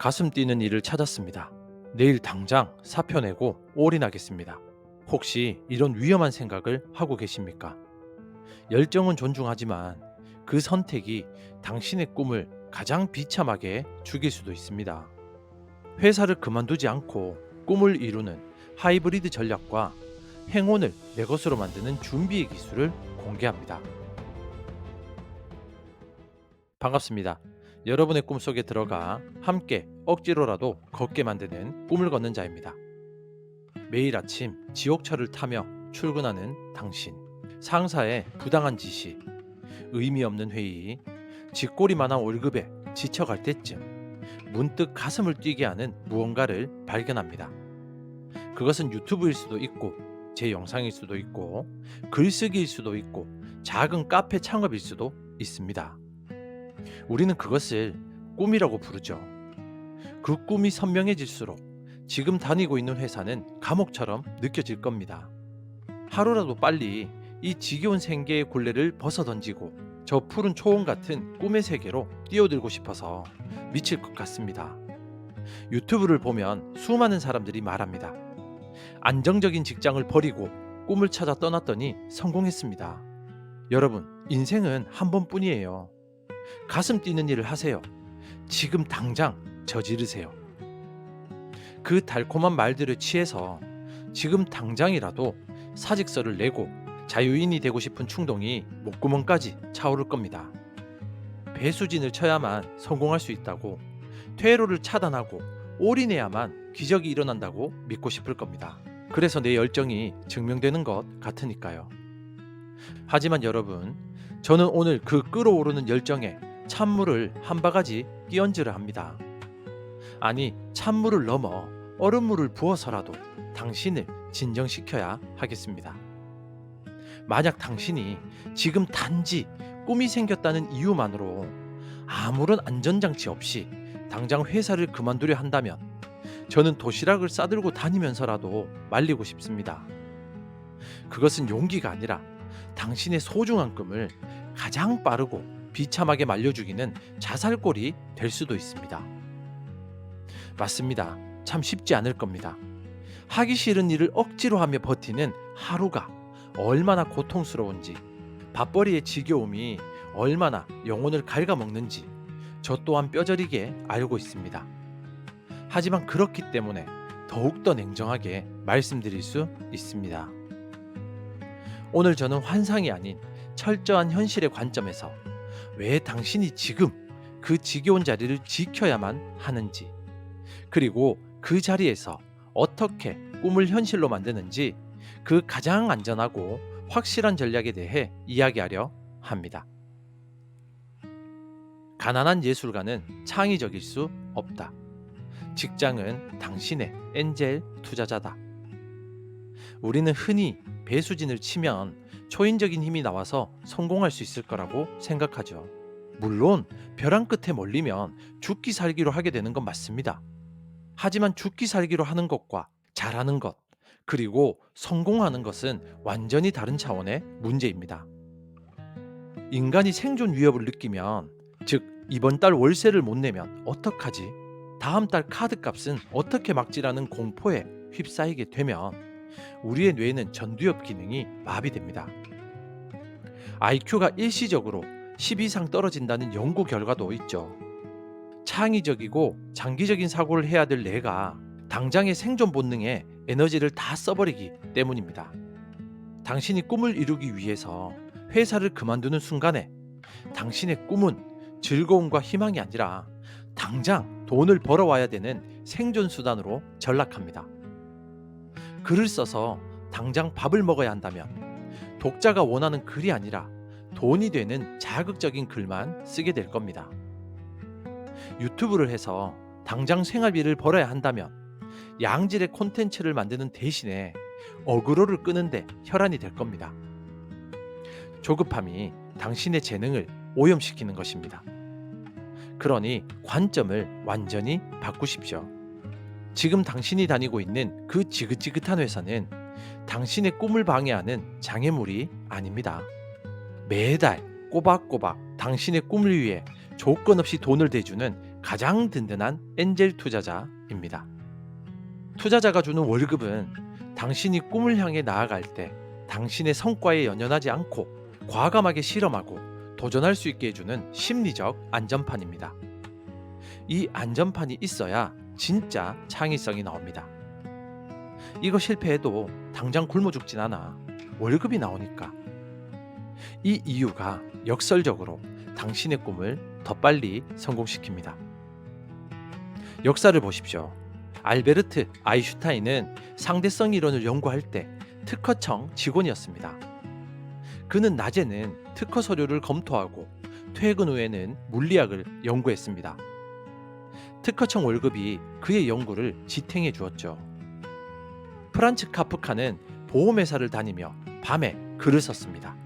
가슴 뛰는 일을 찾았습니다. 내일 당장 사표 내고 올인하겠습니다. 혹시 이런 위험한 생각을 하고 계십니까? 열정은 존중하지만 그 선택이 당신의 꿈을 가장 비참하게 죽일 수도 있습니다. 회사를 그만두지 않고 꿈을 이루는 하이브리드 전략과 행운을 내 것으로 만드는 준비의 기술을 공개합니다. 반갑습니다. 여러분의 꿈속에 들어가 함께 억지로라도 걷게 만드는 꿈을 걷는 자입니다. 매일 아침 지옥철을 타며 출근하는 당신, 상사의 부당한 지시, 의미 없는 회의, 쥐꼬리만한 월급에 지쳐갈 때쯤 문득 가슴을 뛰게 하는 무언가를 발견합니다. 그것은 유튜브일 수도 있고 제 영상일 수도 있고 글쓰기일 수도 있고 작은 카페 창업일 수도 있습니다. 우리는 그것을 꿈이라고 부르죠. 그 꿈이 선명해질수록 지금 다니고 있는 회사는 감옥처럼 느껴질 겁니다. 하루라도 빨리 이 지겨운 생계의 굴레를 벗어던지고 저 푸른 초원 같은 꿈의 세계로 뛰어들고 싶어서 미칠 것 같습니다. 유튜브를 보면 수많은 사람들이 말합니다. 안정적인 직장을 버리고 꿈을 찾아 떠났더니 성공했습니다. 여러분, 인생은 한 번뿐이에요. 가슴 뛰는 일을 하세요. 지금 당장 저지르세요. 그 달콤한 말들을 취해서 지금 당장이라도 사직서를 내고 자유인이 되고 싶은 충동이 목구멍까지 차오를 겁니다. 배수진을 쳐야만 성공할 수 있다고, 퇴로를 차단하고 올인해야만 기적이 일어난다고 믿고 싶을 겁니다. 그래서 내 열정이 증명되는 것 같으니까요. 하지만 여러분, 저는 오늘 그 끓어오르는 열정에 찬물을 한 바가지 끼얹으려 합니다. 아니, 찬물을 넘어 얼음물을 부어서라도 당신을 진정시켜야 하겠습니다. 만약 당신이 지금 단지 꿈이 생겼다는 이유만으로 아무런 안전장치 없이 당장 회사를 그만두려 한다면 저는 도시락을 싸들고 다니면서라도 말리고 싶습니다. 그것은 용기가 아니라 당신의 소중한 꿈을 가장 빠르고 비참하게 말려 죽이는 자살골이 될 수도 있습니다. 맞습니다. 참 쉽지 않을 겁니다. 하기 싫은 일을 억지로 하며 버티는 하루가 얼마나 고통스러운지, 밥벌이의 지겨움이 얼마나 영혼을 갉아먹는지 저 또한 뼈저리게 알고 있습니다. 하지만 그렇기 때문에 더욱더 냉정하게 말씀드릴 수 있습니다. 오늘 저는 환상이 아닌 철저한 현실의 관점에서 왜 당신이 지금 그 지겨운 자리를 지켜야만 하는지, 그리고 그 자리에서 어떻게 꿈을 현실로 만드는지 그 가장 안전하고 확실한 전략에 대해 이야기하려 합니다. 가난한 예술가는 창의적일 수 없다. 직장은 당신의 엔젤 투자자다. 우리는 흔히 배수진을 치면 초인적인 힘이 나와서 성공할 수 있을 거라고 생각하죠. 물론 벼랑 끝에 몰리면 죽기 살기로 하게 되는 건 맞습니다. 하지만 죽기 살기로 하는 것과 잘하는 것, 그리고 성공하는 것은 완전히 다른 차원의 문제입니다. 인간이 생존 위협을 느끼면, 즉 이번 달 월세를 못 내면 어떡하지? 다음 달 카드값은 어떻게 막지라는 공포에 휩싸이게 되면 우리의 뇌는 전두엽 기능이 마비됩니다. IQ가 일시적으로 10 이상 떨어진다는 연구 결과도 있죠. 창의적이고 장기적인 사고를 해야 될 뇌가 당장의 생존 본능에 에너지를 다 써버리기 때문입니다. 당신이 꿈을 이루기 위해서 회사를 그만두는 순간에 당신의 꿈은 즐거움과 희망이 아니라 당장 돈을 벌어와야 되는 생존 수단으로 전락합니다. 글을 써서 당장 밥을 먹어야 한다면 독자가 원하는 글이 아니라 돈이 되는 자극적인 글만 쓰게 될 겁니다. 유튜브를 해서 당장 생활비를 벌어야 한다면 양질의 콘텐츠를 만드는 대신에 어그로를 끄는데 혈안이 될 겁니다. 조급함이 당신의 재능을 오염시키는 것입니다. 그러니 관점을 완전히 바꾸십시오. 지금 당신이 다니고 있는 그 지긋지긋한 회사는 당신의 꿈을 방해하는 장애물이 아닙니다. 매달 꼬박꼬박 당신의 꿈을 위해 조건 없이 돈을 대주는 가장 든든한 엔젤 투자자입니다. 투자자가 주는 월급은 당신이 꿈을 향해 나아갈 때 당신의 성과에 연연하지 않고 과감하게 실험하고 도전할 수 있게 해주는 심리적 안전판입니다. 이 안전판이 있어야 진짜 창의성이 나옵니다. 이거 실패해도 당장 굶어 죽진 않아. 월급이 나오니까. 이 이유가 역설적으로 당신의 꿈을 더 빨리 성공시킵니다. 역사를 보십시오. 알베르트 아인슈타인은 상대성 이론을 연구할 때 특허청 직원이었습니다. 그는 낮에는 특허 서류를 검토하고 퇴근 후에는 물리학을 연구했습니다. 특허청 월급이 그의 연구를 지탱해 주었죠. 프란츠 카프카는 보험회사를 다니며 밤에 글을 썼습니다.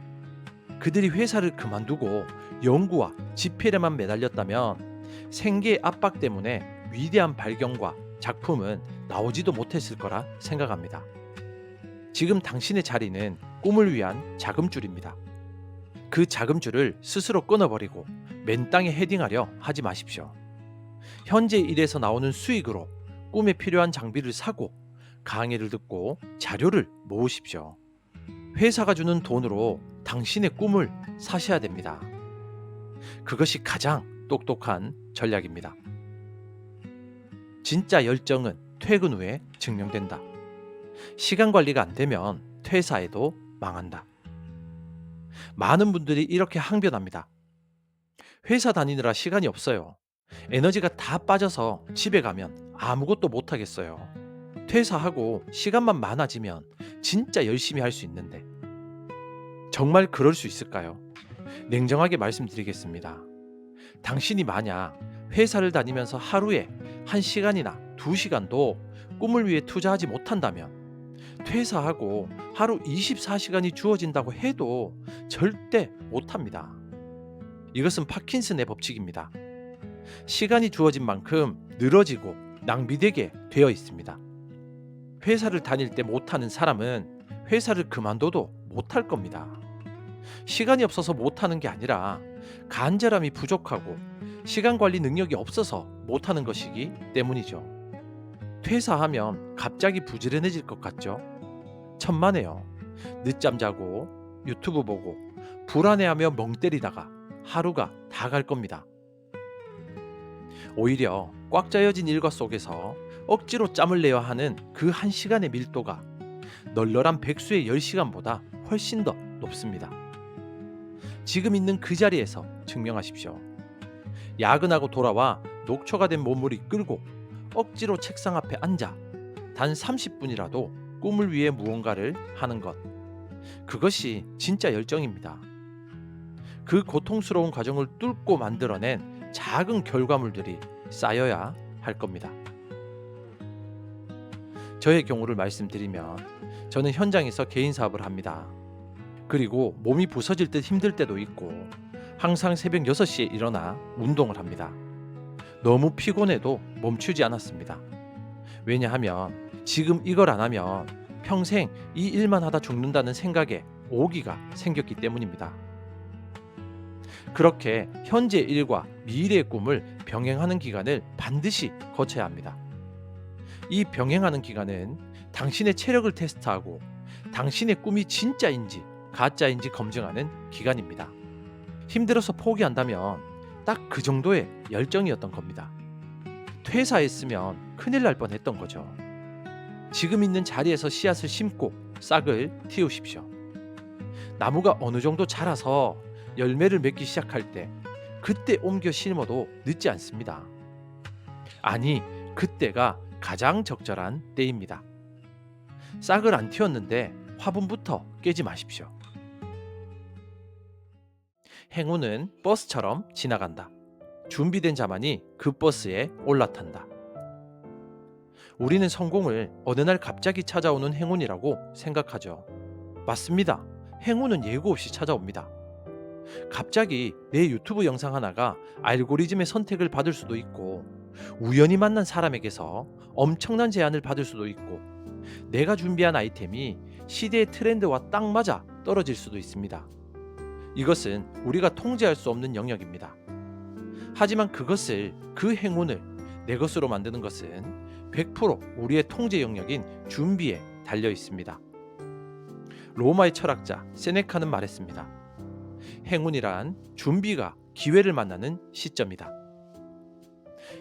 그들이 회사를 그만두고 연구와 집필에만 매달렸다면 생계의 압박 때문에 위대한 발견과 작품은 나오지도 못했을 거라 생각합니다. 지금 당신의 자리는 꿈을 위한 자금줄입니다. 그 자금줄을 스스로 끊어버리고 맨 땅에 헤딩하려 하지 마십시오. 현재 일에서 나오는 수익으로 꿈에 필요한 장비를 사고 강의를 듣고 자료를 모으십시오. 회사가 주는 돈으로 당신의 꿈을 사셔야 됩니다. 그것이 가장 똑똑한 전략입니다. 진짜 열정은 퇴근 후에 증명된다. 시간 관리가 안 되면 퇴사해도 망한다. 많은 분들이 이렇게 항변합니다. 회사 다니느라 시간이 없어요. 에너지가 다 빠져서 집에 가면 아무것도 못 하겠어요. 퇴사하고 시간만 많아지면 진짜 열심히 할 수 있는데. 정말 그럴 수 있을까요? 냉정하게 말씀드리겠습니다. 당신이 만약 회사를 다니면서 하루에 1시간이나 2시간도 꿈을 위해 투자하지 못한다면 퇴사하고 하루 24시간이 주어진다고 해도 절대 못합니다. 이것은 파킨슨의 법칙입니다. 시간이 주어진 만큼 늘어지고 낭비되게 되어 있습니다. 회사를 다닐 때 못하는 사람은 회사를 그만둬도 못할 겁니다. 시간이 없어서 못하는 게 아니라 간절함이 부족하고 시간 관리 능력이 없어서 못하는 것이기 때문이죠. 퇴사하면 갑자기 부지런해질 것 같죠? 천만에요. 늦잠 자고 유튜브 보고 불안해하며 멍 때리다가 하루가 다 갈 겁니다. 오히려 꽉 짜여진 일과 속에서 억지로 짬을 내야 하는 그 1시간의 밀도가 널널한 백수의 10시간보다 훨씬 더 높습니다. 지금 있는 그 자리에서 증명하십시오. 야근하고 돌아와 녹초가 된 몸을 이끌고 억지로 책상 앞에 앉아 단 30분이라도 꿈을 위해 무언가를 하는 것. 그것이 진짜 열정입니다. 그 고통스러운 과정을 뚫고 만들어낸 작은 결과물들이 쌓여야 할 겁니다. 저의 경우를 말씀드리면 저는 현장에서 개인 사업을 합니다. 그리고 몸이 부서질 듯 힘들 때도 있고 항상 새벽 6시에 일어나 운동을 합니다. 너무 피곤해도 멈추지 않았습니다. 왜냐하면 지금 이걸 안 하면 평생 이 일만 하다 죽는다는 생각에 오기가 생겼기 때문입니다. 그렇게 현재의 일과 미래의 꿈을 병행하는 기간을 반드시 거쳐야 합니다. 이 병행하는 기간은 당신의 체력을 테스트하고 당신의 꿈이 진짜인지 가짜인지 검증하는 기간입니다. 힘들어서 포기한다면 딱 그 정도의 열정이었던 겁니다. 퇴사했으면 큰일 날 뻔했던 거죠. 지금 있는 자리에서 씨앗을 심고 싹을 틔우십시오. 나무가 어느 정도 자라서 열매를 맺기 시작할 때 그때 옮겨 심어도 늦지 않습니다. 아니, 그때가 가장 적절한 때입니다. 싹을 안 틔웠는데 화분부터 깨지 마십시오. 행운은 버스처럼 지나간다. 준비된 자만이 그 버스에 올라탄다. 우리는 성공을 어느 날 갑자기 찾아오는 행운이라고 생각하죠. 맞습니다. 행운은 예고 없이 찾아옵니다. 갑자기 내 유튜브 영상 하나가 알고리즘의 선택을 받을 수도 있고, 우연히 만난 사람에게서 엄청난 제안을 받을 수도 있고, 내가 준비한 아이템이 시대의 트렌드와 딱 맞아 떨어질 수도 있습니다. 이것은 우리가 통제할 수 없는 영역입니다. 하지만 그 행운을 내 것으로 만드는 것은 100% 우리의 통제 영역인 준비에 달려 있습니다. 로마의 철학자 세네카는 말했습니다. 행운이란 준비가 기회를 만나는 시점이다.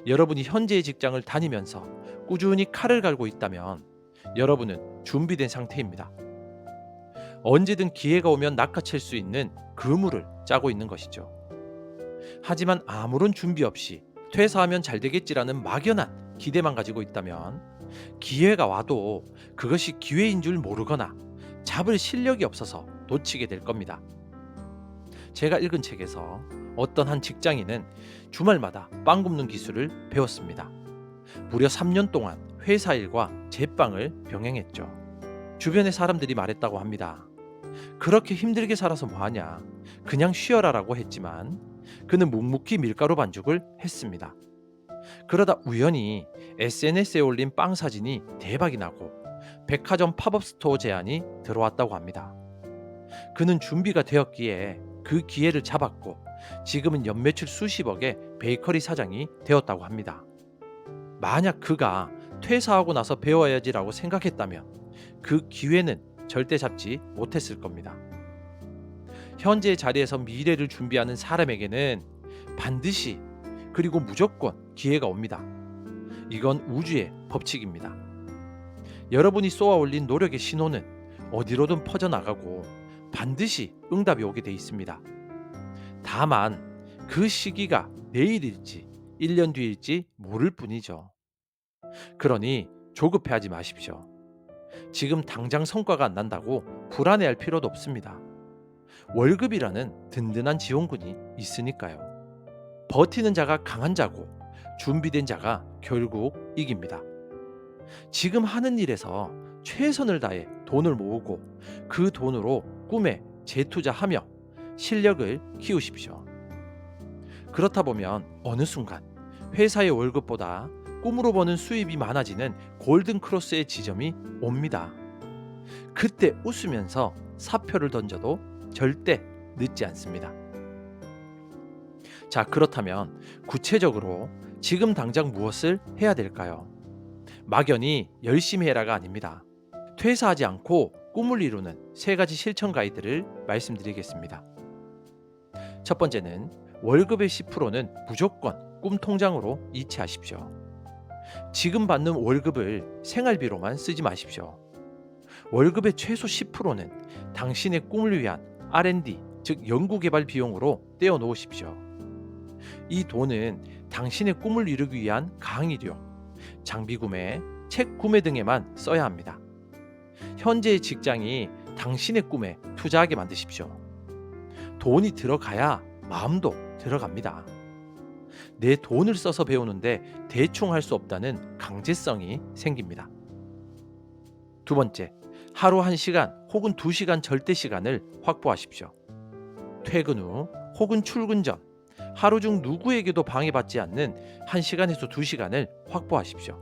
여러분이 현재의 직장을 다니면서 꾸준히 칼을 갈고 있다면 여러분은 준비된 상태입니다. 언제든 기회가 오면 낚아챌 수 있는 그물을 짜고 있는 것이죠. 하지만 아무런 준비 없이 퇴사하면 잘 되겠지라는 막연한 기대만 가지고 있다면 기회가 와도 그것이 기회인 줄 모르거나 잡을 실력이 없어서 놓치게 될 겁니다. 제가 읽은 책에서 어떤 한 직장인은 주말마다 빵 굽는 기술을 배웠습니다. 무려 3년 동안 회사 일과 제빵을 병행했죠. 주변의 사람들이 말했다고 합니다. 그렇게 힘들게 살아서 뭐하냐, 그냥 쉬어라라고 했지만 그는 묵묵히 밀가루 반죽을 했습니다. 그러다 우연히 SNS에 올린 빵 사진이 대박이 나고 백화점 팝업 스토어 제안이 들어왔다고 합니다. 그는 준비가 되었기에 그 기회를 잡았고 지금은 연매출 수십억의 베이커리 사장이 되었다고 합니다. 만약 그가 퇴사하고 나서 배워야지라고 생각했다면 그 기회는 절대 잡지 못했을 겁니다. 현재의 자리에서 미래를 준비하는 사람에게는 반드시 그리고 무조건 기회가 옵니다. 이건 우주의 법칙입니다. 여러분이 쏘아 올린 노력의 신호는 어디로든 퍼져나가고 반드시 응답이 오게 돼 있습니다. 다만 그 시기가 내일일지 1년 뒤일지 모를 뿐이죠. 그러니 조급해하지 마십시오. 지금 당장 성과가 안 난다고 불안해할 필요도 없습니다. 월급이라는 든든한 지원군이 있으니까요. 버티는 자가 강한 자고 준비된 자가 결국 이깁니다. 지금 하는 일에서 최선을 다해 돈을 모으고 그 돈으로 꿈에 재투자하며 실력을 키우십시오. 그렇다 보면 어느 순간 회사의 월급보다 꿈으로 버는 수입이 많아지는 골든 크로스의 지점이 옵니다. 그때 웃으면서 사표를 던져도 절대 늦지 않습니다. 자, 그렇다면 구체적으로 지금 당장 무엇을 해야 될까요? 막연히 열심히 해라가 아닙니다. 퇴사하지 않고 꿈을 이루는 3가지 실천 가이드를 말씀드리겠습니다. 첫 번째는 월급의 10%는 무조건 꿈 통장으로 이체하십시오. 지금 받는 월급을 생활비로만 쓰지 마십시오. 월급의 최소 10%는 당신의 꿈을 위한 R&D, 즉 연구개발 비용으로 떼어 놓으십시오. 이 돈은 당신의 꿈을 이루기 위한 강의료, 장비 구매, 책 구매 등에만 써야 합니다. 현재의 직장이 당신의 꿈에 투자하게 만드십시오. 돈이 들어가야 마음도 들어갑니다. 내 돈을 써서 배우는데 대충 할 수 없다는 강제성이 생깁니다. 두 번째, 하루 1시간 혹은 2시간 절대 시간을 확보하십시오. 퇴근 후 혹은 출근 전 하루 중 누구에게도 방해받지 않는 1시간에서 2시간을 확보하십시오.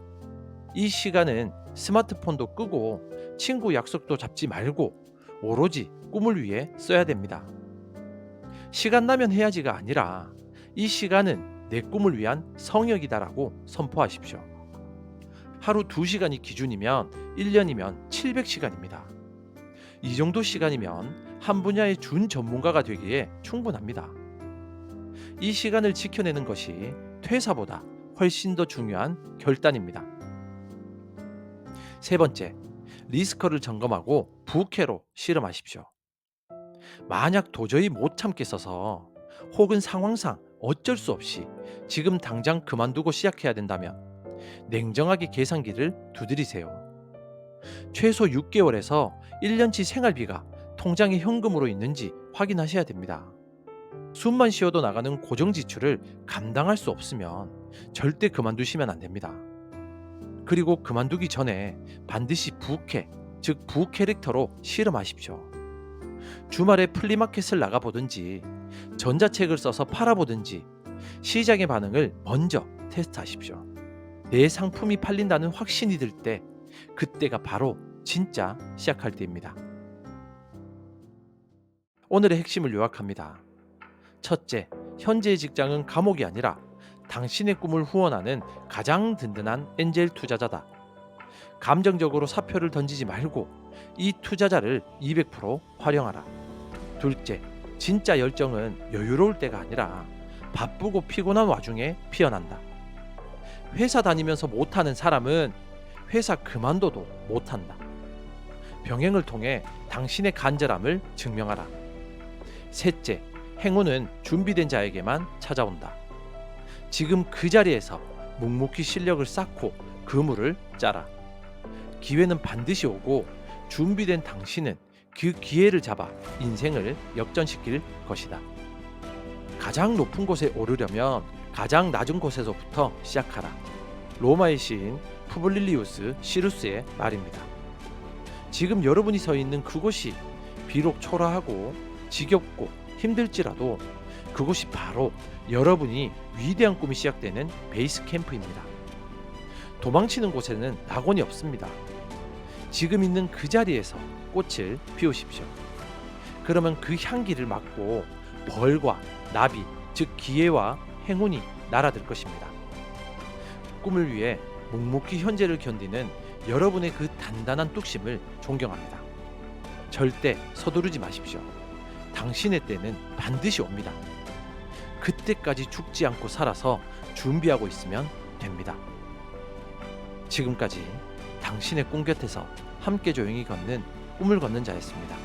이 시간은 스마트폰도 끄고 친구 약속도 잡지 말고 오로지 꿈을 위해 써야 됩니다. 시간 나면 해야지가 아니라 이 시간은 내 꿈을 위한 성역이다라고 선포하십시오. 하루 2시간이 기준이면 1년이면 700시간입니다. 이 정도 시간이면 한 분야의 준 전문가가 되기에 충분합니다. 이 시간을 지켜내는 것이 퇴사보다 훨씬 더 중요한 결단입니다. 세 번째, 리스크를 점검하고 부캐로 실험하십시오. 만약 도저히 못 참겠어서 혹은 상황상 어쩔 수 없이 지금 당장 그만두고 시작해야 된다면 냉정하게 계산기를 두드리세요. 최소 6개월에서 1년치 생활비가 통장에 현금으로 있는지 확인하셔야 됩니다. 숨만 쉬어도 나가는 고정 지출을 감당할 수 없으면 절대 그만두시면 안 됩니다. 그리고 그만두기 전에 반드시 부캐, 즉 부캐릭터로 실험하십시오. 주말에 플리마켓을 나가보든지 전자책을 써서 팔아보든지 시장의 반응을 먼저 테스트하십시오. 내 상품이 팔린다는 확신이 들 때, 그때가 바로 진짜 시작할 때입니다. 오늘의 핵심을 요약합니다. 첫째, 현재의 직장은 감옥이 아니라 당신의 꿈을 후원하는 가장 든든한 엔젤 투자자다. 감정적으로 사표를 던지지 말고 이 투자자를 200% 활용하라. 둘째, 진짜 열정은 여유로울 때가 아니라 바쁘고 피곤한 와중에 피어난다. 회사 다니면서 못하는 사람은 회사 그만둬도 못한다. 병행을 통해 당신의 간절함을 증명하라. 셋째, 행운은 준비된 자에게만 찾아온다. 지금 그 자리에서 묵묵히 실력을 쌓고 그물을 짜라. 기회는 반드시 오고 준비된 당신은 그 기회를 잡아 인생을 역전시킬 것이다. 가장 높은 곳에 오르려면 가장 낮은 곳에서부터 시작하라. 로마의 시인 푸블릴리우스 시루스의 말입니다. 지금 여러분이 서 있는 그곳이 비록 초라하고 지겹고 힘들지라도 그곳이 바로 여러분이 위대한 꿈이 시작되는 베이스 캠프입니다. 도망치는 곳에는 낙원이 없습니다. 지금 있는 그 자리에서 꽃을 피우십시오. 그러면 그 향기를 맡고 벌과 나비, 즉 기회와 행운이 날아들 것입니다. 꿈을 위해 묵묵히 현재를 견디는 여러분의 그 단단한 뚝심을 존경합니다. 절대 서두르지 마십시오. 당신의 때는 반드시 옵니다. 그때까지 죽지 않고 살아서 준비하고 있으면 됩니다. 지금까지 당신의 꿈 곁에서 함께 조용히 걷는 꿈을 걷는 자였습니다.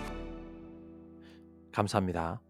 감사합니다.